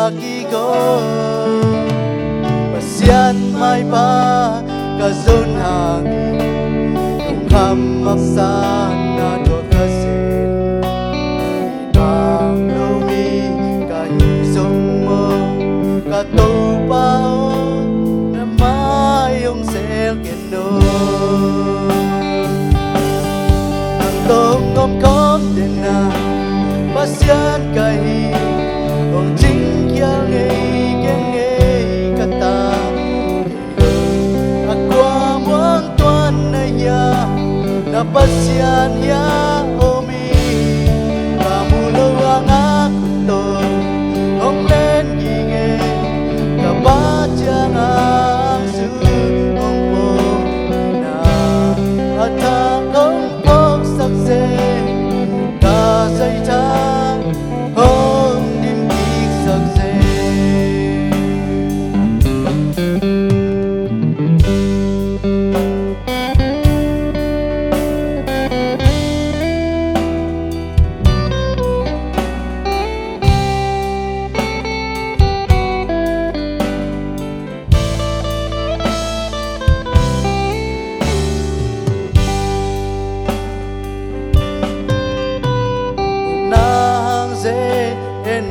gigo pasian mai pa ka zon hangi kung hamaksan na to kasi bang lumi ka hisong mo ka tupao na mayong selkeno ang tongom kom din na pasian kahi ong ching kyang ei kata akwa muang tuan na ya na pasian ya omi kamulo ang ako to ong len ginge kabadyang ang suong po na at akong pong sakse kasay tang hong dimdik sakse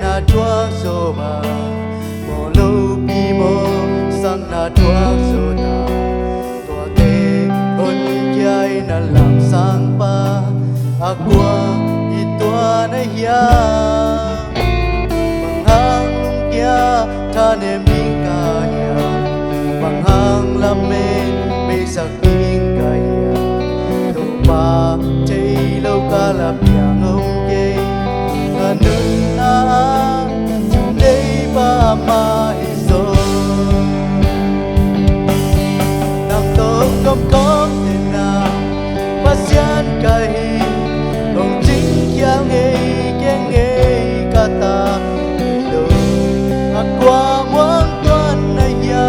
na tuang so ba mo lo pi mo sang na tuang so na tua te hon yai na lam sang pa akwa itua na ya manghang lung kya ta ne ming ka ya manghang lam me me sak king ka ya tu pa te lo ka la piang ông ye nâng na đây ba ma iso nang tong kom kom din na pasian kahi ong ching kyang ei kata lo akwa muang tuan na ya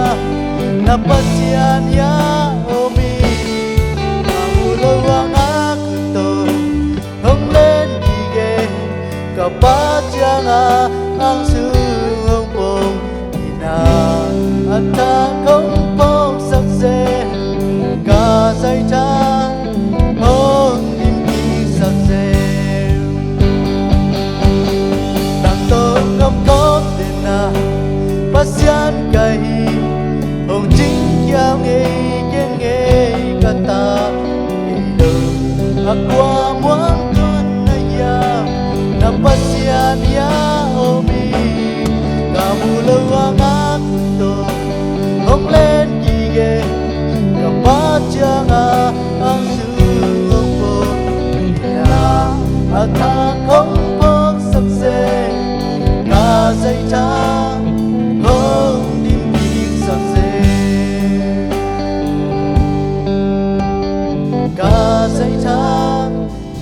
na pasian ya omi amulo ang ako to hong len gige kabadyang ang suong pong ina at akong pong sakse kasay tang hong dimdik sakse nang tongom kom din na pasian kahi hong ching kyang ei kata ilo akwa muang tuan na ya na pasian ya omi kamulo ang ako to hong len gige kabadyang ang suong po ina at akong pong sakse kasay tang hong dimdik sakse kasay tang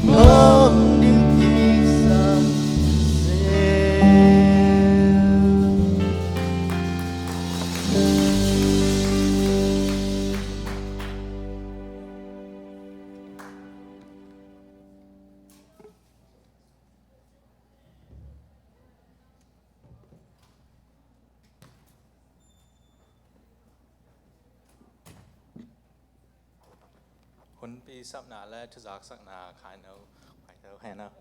hong dimdik sakse Hun pi sắp nà lẽ thức giặc sắc nà khai nâu phải thâu hay nào